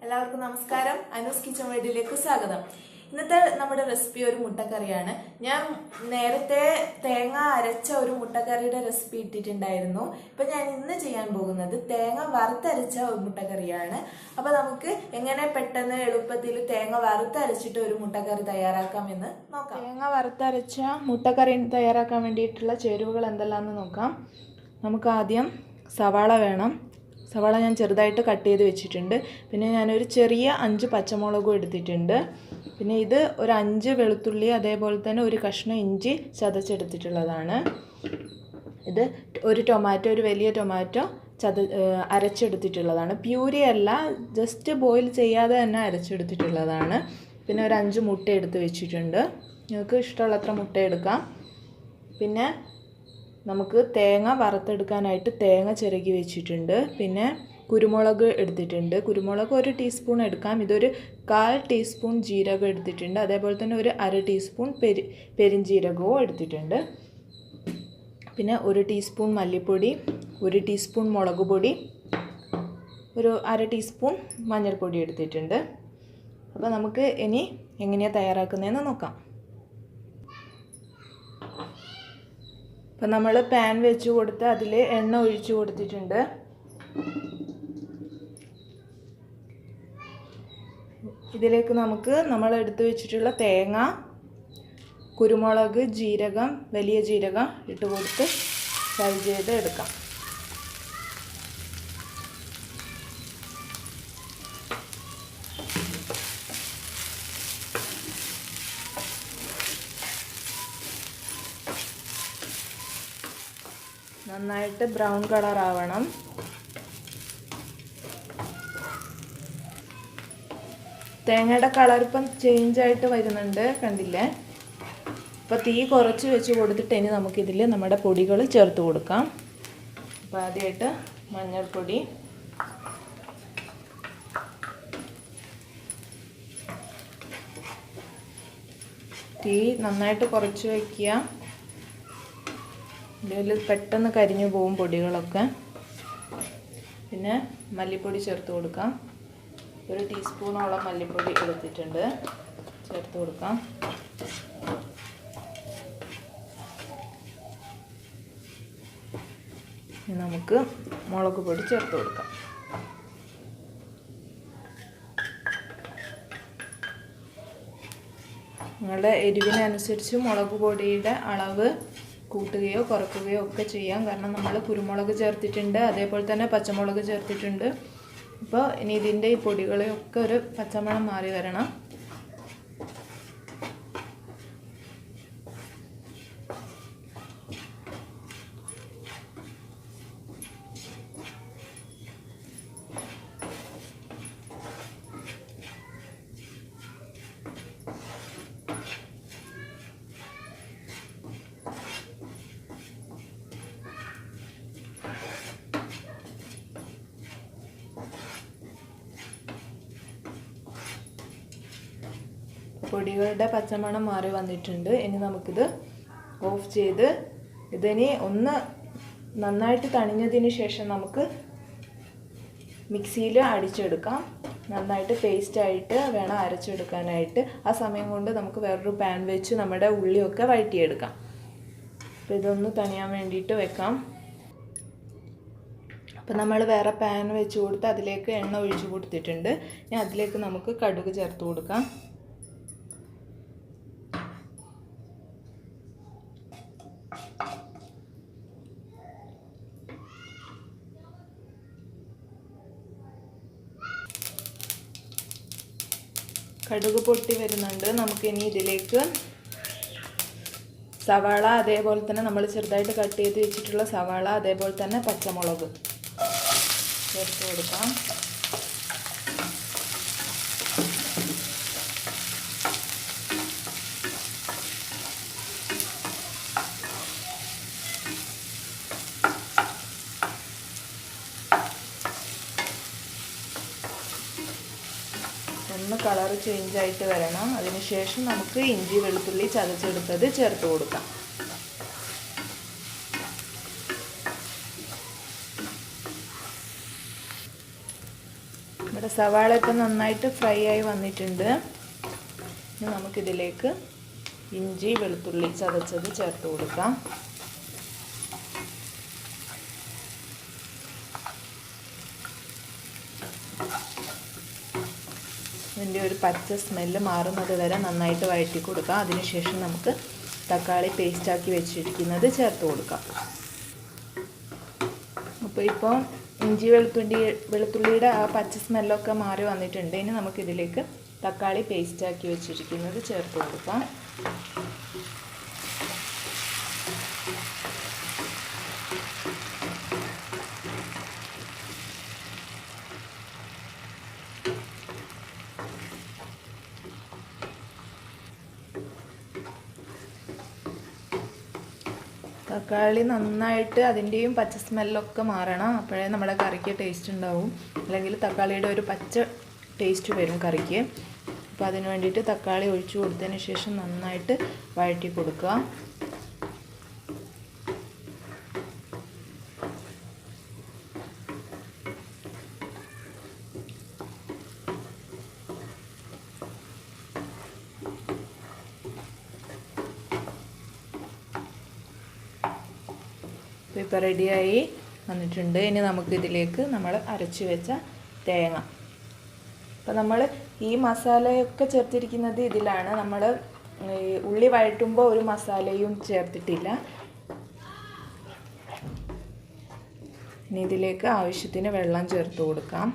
എല്ലാവർക്കും നമസ്കാരം. അനൂസ് കിച്ചൺ വേൾഡിലേക്ക് സ്വാഗതം. ഇന്നത്തെ നമ്മുടെ റെസിപ്പി ഒരു മുട്ടക്കറിയാണ്. ഞാൻ നേരത്തെ തേങ്ങ അരച്ച ഒരു മുട്ടക്കറിയുടെ റെസിപ്പി ഇട്ടിട്ടുണ്ടായിരുന്നു. ഇപ്പൊ ഞാൻ ഇന്ന് ചെയ്യാൻ പോകുന്നത് തേങ്ങ വറുത്തരച്ച ഒരു മുട്ടക്കറിയാണ്. അപ്പൊ നമുക്ക് എങ്ങനെ പെട്ടെന്ന് എളുപ്പത്തിൽ തേങ്ങ വറുത്തരച്ചിട്ട് ഒരു മുട്ടക്കറി തയ്യാറാക്കാമെന്ന് നോക്കാം. തേങ്ങ വറുത്തരച്ച മുട്ടക്കറി തയ്യാറാക്കാൻ വേണ്ടിയിട്ടുള്ള ചേരുവകൾ എന്തെല്ലാമെന്ന് നോക്കാം. നമുക്ക് ആദ്യം സവാള വേണം. സവാള ഞാൻ ചെറുതായിട്ട് കട്ട് ചെയ്ത് വെച്ചിട്ടുണ്ട്. പിന്നെ ഞാനൊരു ചെറിയ 5 പച്ചമുളകും എടുത്തിട്ടുണ്ട്. പിന്നെ ഇത് ഒരു 5 വെളുത്തുള്ളി, അതേപോലെ തന്നെ ഒരു കഷ്ണം ഇഞ്ചി ചതച്ചെടുത്തിട്ടുള്ളതാണ്. ഇത് ഒരു ടൊമാറ്റോ, ഒരു വലിയ ടൊമാറ്റോ അരച്ചെടുത്തിട്ടുള്ളതാണ്. പ്യൂരി അല്ല, ജസ്റ്റ് ബോയിൽ ചെയ്യാതെ തന്നെ അരച്ചെടുത്തിട്ടുള്ളതാണ്. പിന്നെ ഒരു 5 മുട്ട എടുത്ത് വെച്ചിട്ടുണ്ട്. നിങ്ങൾക്ക് ഇഷ്ടമുള്ളത്ര മുട്ട എടുക്കാം. പിന്നെ നമുക്ക് തേങ്ങ വറുത്തെടുക്കാനായിട്ട് തേങ്ങ ചിരകി വെച്ചിട്ടുണ്ട്. പിന്നെ കുരുമുളക് എടുത്തിട്ടുണ്ട്. കുരുമുളക് 1 ടീസ്പൂൺ എടുക്കാം. ഇതൊരു 1/4 ടീസ്പൂൺ ജീരകം എടുത്തിട്ടുണ്ട്. അതേപോലെ തന്നെ ഒരു 1/2 ടീസ്പൂൺ പെരിഞ്ജീരകവും എടുത്തിട്ടുണ്ട്. പിന്നെ 1 ടീസ്പൂൺ മല്ലിപ്പൊടി, 1 ടീസ്പൂൺ മുളക് പൊടി, ഒരു 1/2 ടീസ്പൂൺ മഞ്ഞൾപ്പൊടി എടുത്തിട്ടുണ്ട്. അപ്പോൾ നമുക്ക് ഇനി എങ്ങനെയാണ് തയ്യാറാക്കുന്നതെന്ന് നോക്കാം. അപ്പം നമ്മൾ പാൻ വെച്ച് കൊടുത്ത് അതിൽ എണ്ണ ഒഴിച്ച് കൊടുത്തിട്ടുണ്ട്. ഇതിലേക്ക് നമുക്ക് നമ്മൾ എടുത്ത് വെച്ചിട്ടുള്ള തേങ്ങ, കുരുമുളക്, ജീരകം, വലിയ ജീരകം ഇട്ട് കൊടുത്ത് ഫ്രൈ ചെയ്ത് എടുക്കാം. നന്നായിട്ട് ബ്രൗൺ കളർ ആവണം. തേങ്ങയുടെ കളർ ഇപ്പം ചേഞ്ച് ആയിട്ട് വരുന്നുണ്ട്, കണ്ടില്ലേ? അപ്പോൾ തീ കുറച്ച് വെച്ച് കൊടുത്തിട്ട് ഇനി നമുക്കിതിൽ നമ്മുടെ പൊടികൾ ചേർത്ത് കൊടുക്കാം. അപ്പോൾ ആദ്യമായിട്ട് മഞ്ഞൾപ്പൊടി, തീ നന്നായിട്ട് കുറച്ച് വയ്ക്കുക. ഇതിൽ പെട്ടെന്ന് കരിഞ്ഞു പോകും പൊടികളൊക്കെ. പിന്നെ മല്ലിപ്പൊടി ചേർത്ത് കൊടുക്കാം. 1 ടീസ്പൂണോളം മല്ലിപ്പൊടി എടുത്തിട്ടുണ്ട്, ചേർത്ത് കൊടുക്കാം. ഇനി നമുക്ക് മുളക് പൊടി ചേർത്ത് കൊടുക്കാം. നിങ്ങളുടെ എരിവിനനുസരിച്ച് മുളക് പൊടിയുടെ അളവ് കൂട്ടുകയോ കുറയ്ക്കുകയോ ഒക്കെ ചെയ്യാം. കാരണം നമ്മൾ കുരുമുളക് ചേർത്തിട്ടുണ്ട്, അതേപോലെ തന്നെ പച്ചമുളക് ചേർത്തിട്ടുണ്ട്. അപ്പോൾ ഇനി ഇതിൻ്റെ ഈ പൊടികളെയൊക്കെ ഒരു പച്ചമണം മാറി വരണം. പൊടികളുടെ പച്ചമണം മാറി വന്നിട്ടുണ്ട്. ഇനി നമുക്കിത് ഓഫ് ചെയ്ത് ഇതിനി ഒന്ന് നന്നായിട്ട് തണിഞ്ഞതിന് ശേഷം നമുക്ക് മിക്സിയിൽ അടിച്ചെടുക്കാം. നന്നായിട്ട് പേസ്റ്റായിട്ട് വേണം അരച്ചെടുക്കാനായിട്ട്. ആ സമയം കൊണ്ട് നമുക്ക് വേറൊരു പാൻ വെച്ച് നമ്മുടെ ഉള്ളിയൊക്കെ വഴറ്റിയെടുക്കാം. അപ്പോൾ ഇതൊന്ന് തണിയാൻ വേണ്ടിയിട്ട് വെക്കാം. അപ്പോൾ നമ്മൾ വേറെ പാൻ വെച്ച് കൊടുത്ത് അതിലേക്ക് എണ്ണ ഒഴിച്ച് കൊടുത്തിട്ടുണ്ട്. ഇനി അതിലേക്ക് നമുക്ക് കടുക് ചേർത്ത് കൊടുക്കാം. കടുക് പൊട്ടി വരുന്നുണ്ട്. നമുക്കിനി ഇതിലേക്ക് സവാള, അതേപോലെ തന്നെ നമ്മൾ ചെറുതായിട്ട് കട്ട് ചെയ്ത് വെച്ചിട്ടുള്ള സവാള, അതേപോലെ തന്നെ പച്ചമുളക് ചേർത്ത് കൊടുക്കാം. ഒന്ന് കളർ ചേഞ്ച് ആയിട്ട് വരണം. അതിനുശേഷം നമുക്ക് ഇഞ്ചി വെളുത്തുള്ളി ചതച്ചെടുത്തത് ചേർത്ത് കൊടുക്കാം. നമ്മുടെ സവാള ഇപ്പം നന്നായിട്ട് ഫ്രൈ ആയി വന്നിട്ടുണ്ട്. ഇനി നമുക്കിതിലേക്ക് ഇഞ്ചി വെളുത്തുള്ളി ചതച്ചത് ചേർത്ത് കൊടുക്കാം. ഇതിൻ്റെ ഒരു പച്ച സ്മെല്ല് മാറുന്നത് വരെ നന്നായിട്ട് വഴറ്റി കൊടുക്കാം. അതിനുശേഷം നമുക്ക് തക്കാളി പേസ്റ്റാക്കി വെച്ചിരിക്കുന്നത് ചേർത്ത് കൊടുക്കാം. അപ്പോൾ ഇപ്പോൾ ഇഞ്ചി വെളുത്തുള്ളിയുടെ ആ പച്ച സ്മെല്ലൊക്കെ മാറി വന്നിട്ടുണ്ട്. ഇനി നമുക്കിതിലേക്ക് തക്കാളി പേസ്റ്റാക്കി വെച്ചിരിക്കുന്നത് ചേർത്ത് കൊടുക്കാം. തക്കാളി നന്നായിട്ട് അതിൻ്റെയും പച്ച സ്മെല്ലൊക്കെ മാറണം. അപ്പോഴേ നമ്മുടെ കറിക്ക് ടേസ്റ്റ് ഉണ്ടാവും. അല്ലെങ്കിൽ തക്കാളിയുടെ ഒരു പച്ച ടേസ്റ്റ് വരും കറിക്ക്. അപ്പോൾ അതിന് വേണ്ടിയിട്ട് തക്കാളി ഒഴിച്ചു കൊടുത്തതിന് ശേഷം നന്നായിട്ട് വഴറ്റി കൊടുക്കുക. ഇപ്പോൾ റെഡിയായി വന്നിട്ടുണ്ട്. ഇനി നമുക്കിതിലേക്ക് നമ്മൾ അരച്ച് വെച്ച തേങ്ങ, അപ്പോൾ നമ്മൾ ഈ മസാലയൊക്കെ ചേർത്തിരിക്കുന്നത് ഇതിലാണ്. നമ്മൾ ഉള്ളി വഴറ്റുമ്പോൾ ഒരു മസാലയും ചേർത്തിട്ടില്ല. ഇനി ഇതിലേക്ക് ആവശ്യത്തിന് വെള്ളം ചേർത്ത് കൊടുക്കാം.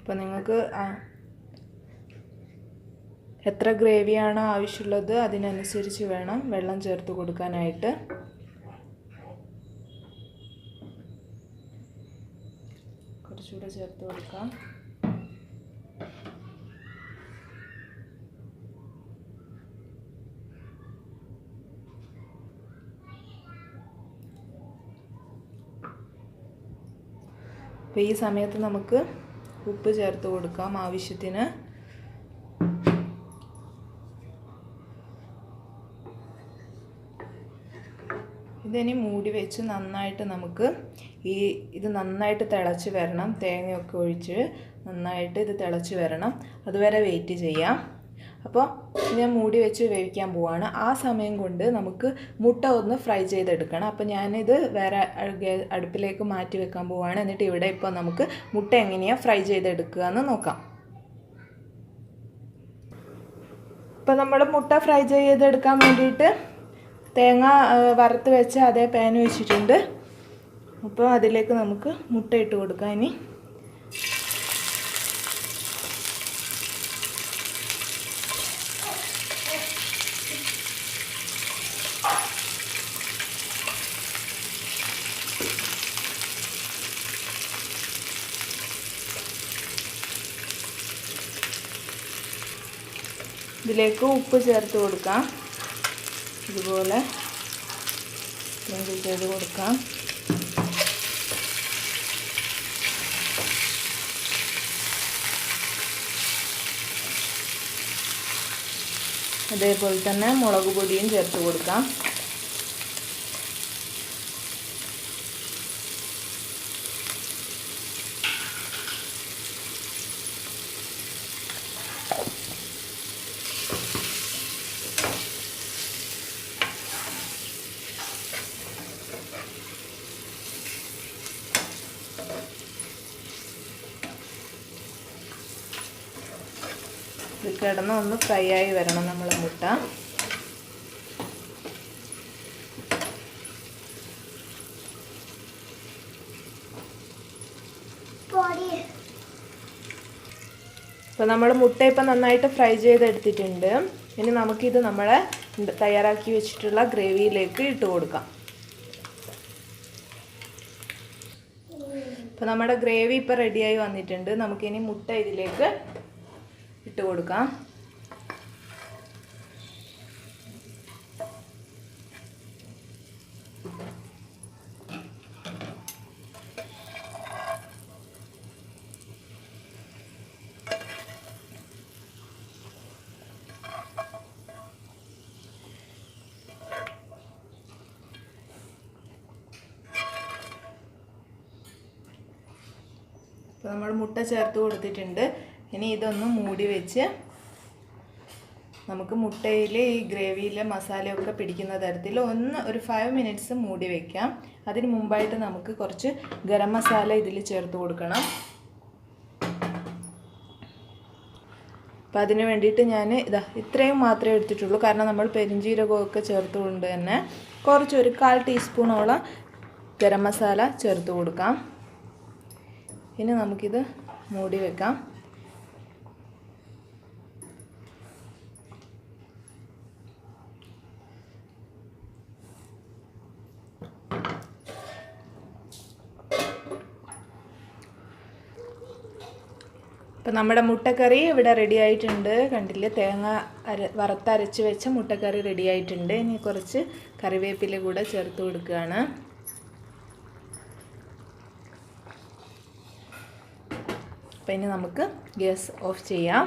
അപ്പോൾ നിങ്ങൾക്ക് എത്ര ഗ്രേവിയാണോ ആവശ്യമുള്ളത് അതിനനുസരിച്ച് വേണം വെള്ളം ചേർത്ത് കൊടുക്കാനായിട്ട്. കുറച്ചുകൂടെ ചേർത്ത് കൊടുക്കാം. അപ്പോൾ ഈ സമയത്ത് നമുക്ക് ഉപ്പ് ചേർത്ത് കൊടുക്കാം ആവശ്യത്തിന്. ഇതിനി മൂടി വെച്ച് നന്നായിട്ട് നമുക്ക് ഇത് നന്നായിട്ട് തിളച്ച് വരണം. തേങ്ങയൊക്കെ ഒഴിച്ച് നന്നായിട്ട് ഇത് തിളച്ച് വരണം. അതുവരെ വെയിറ്റ് ചെയ്യാം. അപ്പോൾ ഞാൻ മൂടി വെച്ച് വേവിക്കാൻ പോവാണ്. ആ സമയം കൊണ്ട് നമുക്ക് മുട്ട ഒന്ന് ഫ്രൈ ചെയ്തെടുക്കണം. അപ്പോൾ ഞാനിത് വേറെ അടുപ്പിലേക്ക് മാറ്റി വെക്കാൻ പോവാണ്. എന്നിട്ട് ഇവിടെ ഇപ്പോൾ നമുക്ക് മുട്ട എങ്ങനെയാണ് ഫ്രൈ ചെയ്തെടുക്കുക എന്ന് നോക്കാം. ഇപ്പോൾ നമ്മൾ മുട്ട ഫ്രൈ ചെയ്തെടുക്കാൻ വേണ്ടിയിട്ട് തേങ്ങ വറുത്ത് വെച്ച് അതേ പാൻ വെച്ചിട്ടുണ്ട്. അപ്പോൾ അതിലേക്ക് നമുക്ക് മുട്ട ഇട്ട് കൊടുക്കാം. ഇനി ഇതിലേക്ക് ഉപ്പ് ചേർത്ത് കൊടുക്കാം. ഇതുപോലെ ചെയ്ത് കൊടുക്കാം. അതേപോലെ തന്നെ മുളക് പൊടിയും ചേർത്ത് കൊടുക്കാം. ഇത് കിടന്ന് ഒന്ന് ഫ്രൈ ആയി വരണം നമ്മൾ മുട്ട. അപ്പോൾ നമ്മൾ മുട്ട ഇപ്പം നന്നായിട്ട് ഫ്രൈ ചെയ്തെടുത്തിട്ടുണ്ട്. ഇനി നമുക്കിത് നമ്മൾ തയ്യാറാക്കി വെച്ചിട്ടുള്ള ഗ്രേവിയിലേക്ക് ഇട്ട് കൊടുക്കാം. അപ്പോൾ നമ്മുടെ ഗ്രേവി ഇപ്പോൾ റെഡിയായി വന്നിട്ടുണ്ട്. നമുക്കിനി മുട്ട ഇതിലേക്ക് ഇട്ട് കൊടുക്കാം. അപ്പോൾ നമ്മൾ മുട്ട ചേർത്ത് കൊടുത്തിട്ടുണ്ട്. ഇനി ഇതൊന്ന് മൂടി വെച്ച് നമുക്ക് മുട്ടയിൽ ഈ ഗ്രേവിയിലെ മസാലയൊക്കെ പിടിക്കുന്ന തരത്തിൽ ഒരു 5 മിനിറ്റ്സ് മൂടി വയ്ക്കാം. അതിന് മുമ്പായിട്ട് നമുക്ക് കുറച്ച് ഗരം മസാല ഇതിൽ ചേർത്ത് കൊടുക്കണം. അപ്പോൾ അതിന് വേണ്ടിയിട്ട് ഞാൻ ഇത്രയും മാത്രമേ എടുത്തിട്ടുള്ളൂ. കാരണം നമ്മൾ പെരിഞ്ജീരകമൊക്കെ ചേർത്തുകൊണ്ട് തന്നെ ഒരു 1/4 ടീസ്പൂണോളം ഗരം മസാല ചേർത്ത് കൊടുക്കാം. ഇനി നമുക്കിത് മൂടി വെക്കാം. അപ്പോൾ നമ്മുടെ മുട്ടക്കറി ഇവിടെ റെഡി ആയിട്ടുണ്ട്. കണ്ടില്ലേ, തേങ്ങ വറുത്തരച്ച് വെച്ച മുട്ടക്കറി റെഡി ആയിട്ടുണ്ട്. ഇനി കുറച്ച് കറിവേപ്പില കൂടെ ചേർത്ത് കൊടുക്കുകയാണ്. അപ്പോൾ ഇനി നമുക്ക് ഗ്യാസ് ഓഫ് ചെയ്യാം.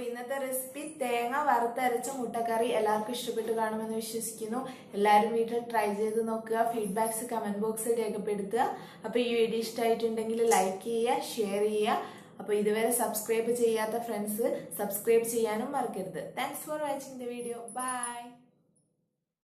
ഇന്നത്തെ റെസിപ്പി തേങ്ങ വറുത്തരച്ച മുട്ടക്കറി എല്ലാവർക്കും ഇഷ്ടപ്പെട്ടു കാണുമെന്ന് വിശ്വസിക്കുന്നു. എല്ലാവരും വീട്ടിൽ ട്രൈ ചെയ്ത് നോക്കുക. ഫീഡ്ബാക്സ് കമന്റ് ബോക്സിൽ രേഖപ്പെടുത്തുക. അപ്പോൾ ഈ വീഡിയോ ഇഷ്ടമായിട്ടുണ്ടെങ്കിൽ ലൈക്ക് ചെയ്യുക, ഷെയർ ചെയ്യുക. അപ്പോൾ ഇതുവരെ സബ്സ്ക്രൈബ് ചെയ്യാത്ത ഫ്രണ്ട്സ് സബ്സ്ക്രൈബ് ചെയ്യാനും മറക്കരുത്. Thanks for watching the video. By.